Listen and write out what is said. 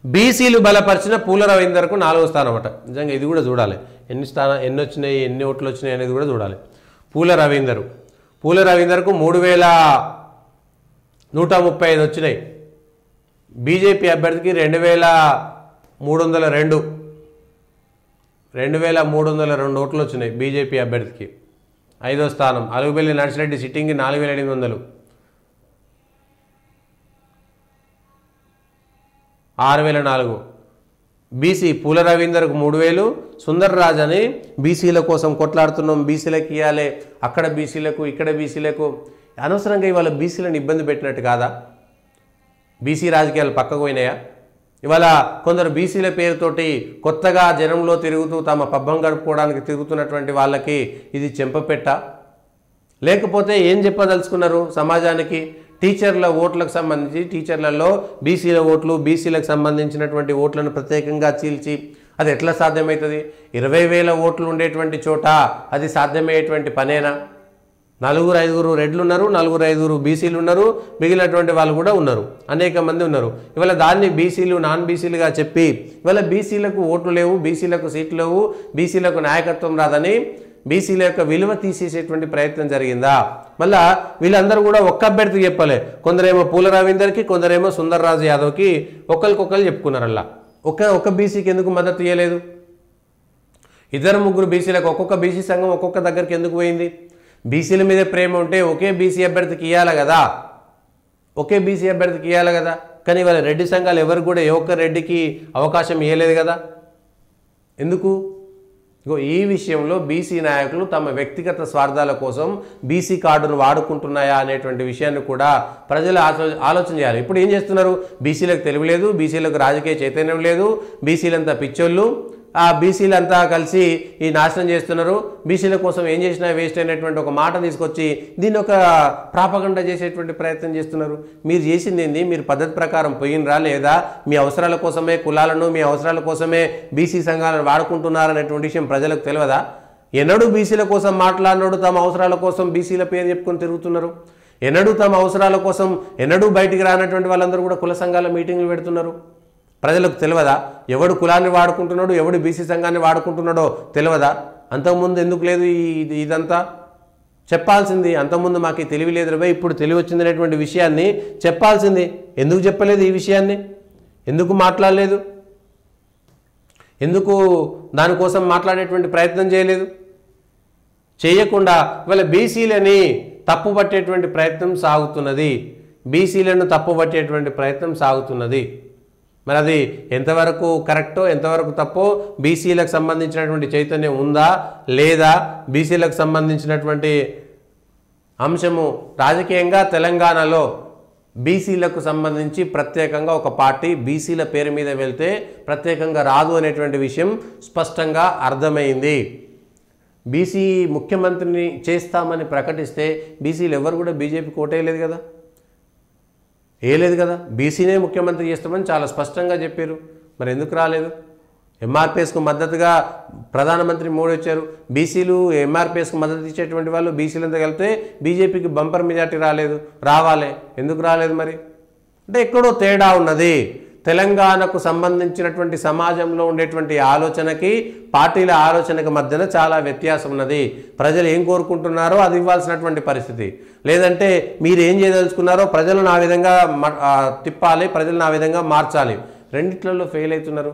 బీసీలు బలపరిచిన పూల రవీందర్కు 4వ స్థానం అట. నిజంగా ఇది కూడా చూడాలి, ఎన్ని వచ్చినాయి, ఎన్ని ఓట్లు వచ్చినాయి అనేది కూడా చూడాలి. పూల రవీందర్కు 3135 వచ్చినాయి. బీజేపీ అభ్యర్థికి 2302 ఓట్లు వచ్చినాయి బీజేపీ అభ్యర్థికి. 5వ స్థానం. అలుగుబెల్లి నర్సిరెడ్డి సిట్టింగ్కి 4800. 6004. బీసీ పూల రవీందర్కు 3000. సుందర్ రాజ్ అని బీసీల కోసం కొట్లాడుతున్నాం, బీసీలకు ఇవ్వాలి, అక్కడ బీసీలకు ఇక్కడ బీసీలకు. అనవసరంగా ఇవాళ బీసీలను ఇబ్బంది పెట్టినట్టు కాదా? బీసీ రాజకీయాలు పక్కకు పోయినాయా? ఇవాళ కొందరు బీసీల పేరుతోటి కొత్తగా జనంలో తిరుగుతూ తమ పబ్బం గడుపుకోవడానికి తిరుగుతున్నటువంటి వాళ్ళకి ఇది చెంపపెట్ట. లేకపోతే ఏం చెప్పదలుచుకున్నారు సమాజానికి? టీచర్ల ఓట్లకు సంబంధించి టీచర్లలో బీసీల ఓట్లు, బీసీలకు సంబంధించినటువంటి ఓట్లను ప్రత్యేకంగా చీల్చి అది ఎట్లా సాధ్యమవుతుంది? 20,000 ఓట్లు ఉండేటువంటి చోట అది సాధ్యమయ్యేటువంటి పనేనా? 4-5 రెడ్లు ఉన్నారు, 4-5 బీసీలు ఉన్నారు, మిగిలినటువంటి వాళ్ళు కూడా ఉన్నారు, అనేక మంది ఉన్నారు. ఇవాళ దాన్ని బీసీలు నాన్ బీసీలుగా చెప్పి ఇవాళ బీసీలకు ఓట్లు లేవు, బీసీలకు సీట్లు లేవు, బీసీలకు నాయకత్వం రాదని బీసీల యొక్క విలువ తీసేసేటువంటి ప్రయత్నం జరిగిందా? మళ్ళా వీళ్ళందరూ కూడా ఒక్క అభ్యర్థికి చెప్పలే. కొందరేమో పూల రవీందర్కి, కొందరేమో సుందర్ రాజు యాదవ్కి ఒకరికొకరు చెప్పుకున్నారు. అలా ఒక బీసీకి ఎందుకు మద్దతు ఇవ్వలేదు? 2-3 బీసీలకు ఒక్కొక్క బీసీ సంఘం ఒక్కొక్క దగ్గరికి ఎందుకు పోయింది? బీసీల మీద ప్రేమ ఉంటే ఒకే బీసీ అభ్యర్థికి ఇవ్వాలి కదా, కానీ వాళ్ళ రెడ్డి సంఘాలు ఎవరు కూడా ఏ ఒక్క రెడ్డికి అవకాశం ఇవ్వలేదు కదా. ఎందుకు? ఈ విషయంలో బీసీ నాయకులు తమ వ్యక్తిగత స్వార్థాల కోసం బీసీ కార్డును వాడుకుంటున్నాయా అనేటువంటి విషయాన్ని కూడా ప్రజలు ఆలోచన చేయాలి. ఇప్పుడు ఏం చేస్తున్నారు? బీసీలకు తెలివి లేదు, బీసీలకు రాజకీయ చైతన్యం లేదు, బీసీలంతా పిచ్చోళ్ళు, ఆ బీసీలంతా కలిసి ఈ నాశనం చేస్తున్నారు, బీసీల కోసం ఏం చేసినా వేస్ట్ అయినటువంటి ఒక మాట తీసుకొచ్చి దీన్ని ఒక ప్రాపగండా చేసేటువంటి ప్రయత్నం చేస్తున్నారు. మీరు చేసింది ఏంది? మీరు పద్ధతి ప్రకారం పోయినరా లేదా? మీ అవసరాల కోసమే కులాలను, మీ అవసరాల కోసమే బీసీ సంఘాలను వాడుకుంటున్నారనేటువంటి విషయం ప్రజలకు తెలియదా? ఎన్నడూ బీసీల కోసం మాట్లాడినోడు తమ అవసరాల కోసం బీసీల పేరు చెప్పుకొని తిరుగుతున్నారు. ఎన్నడూ తమ అవసరాల కోసం ఎన్నడూ బయటికి రానటువంటి వాళ్ళందరూ కూడా కుల సంఘాల మీటింగ్లు పెడుతున్నారు. ప్రజలకు తెలియదా? ఎవడు కులాన్ని వాడుకుంటున్నాడు, ఎవడు బీసీ సంఘాన్ని వాడుకుంటున్నాడో తెలియదా? అంతకుముందు ఎందుకు లేదు ఇదంతా? చెప్పాల్సింది. అంతకుముందు మాకు తెలివి లేదు రే, ఇప్పుడు తెలివి వచ్చిందనేటువంటి విషయాన్ని చెప్పాల్సింది. ఎందుకు చెప్పలేదు? ఈ విషయాన్ని ఎందుకు మాట్లాడలేదు? ఎందుకు దానికోసం మాట్లాడేటువంటి ప్రయత్నం చేయలేదు? చేయకుండా ఇవాళ బీసీలని తప్పుపట్టేటువంటి ప్రయత్నం సాగుతున్నది. బీసీలను తప్పుపట్టేటువంటి ప్రయత్నం సాగుతున్నది. మరి అది ఎంతవరకు కరెక్టో ఎంతవరకు తప్పో, బీసీలకు సంబంధించినటువంటి చైతన్యం ఉందా లేదా, బీసీలకు సంబంధించినటువంటి అంశము రాజకీయంగా తెలంగాణలో బీసీలకు సంబంధించి ప్రత్యేకంగా ఒక పార్టీ బీసీల పేరు మీద వెళ్తే ప్రత్యేకంగా రాదు అనేటువంటి విషయం స్పష్టంగా అర్థమైంది. బీసీ ముఖ్యమంత్రిని చేస్తామని ప్రకటిస్తే బీసీలు ఎవరు కూడా బీజేపీకి ఓటేయలేదు కదా, లేదు కదా. బీసీనే ముఖ్యమంత్రి చేస్తామని చాలా స్పష్టంగా చెప్పారు. మరి ఎందుకు రాలేదు? ఎంఆర్పీఎస్కు మద్దతుగా ప్రధానమంత్రి మోడీ వచ్చారు. బీసీలు ఎంఆర్పీఎస్కు మద్దతు ఇచ్చేటువంటి వాళ్ళు బీసీలంతా కలిపితే బీజేపీకి బంపర్ మెజార్టీ రావాలి. ఎందుకు రాలేదు? మరి అంటే ఎక్కడో తేడా ఉన్నది. తెలంగాణకు సంబంధించినటువంటి సమాజంలో ఉండేటువంటి ఆలోచనకి పార్టీల ఆలోచనకి మధ్యన చాలా వ్యత్యాసం ఉన్నది. ప్రజలు ఏం కోరుకుంటున్నారో అది ఇవ్వాల్సినటువంటి పరిస్థితి. లేదంటే మీరు ఏం చేయదలుచుకున్నారో ప్రజలను ఆ విధంగా తిప్పాలి, ప్రజలను ఆ విధంగా మార్చాలి. రెండిట్లలో ఫెయిల్ అవుతున్నారు.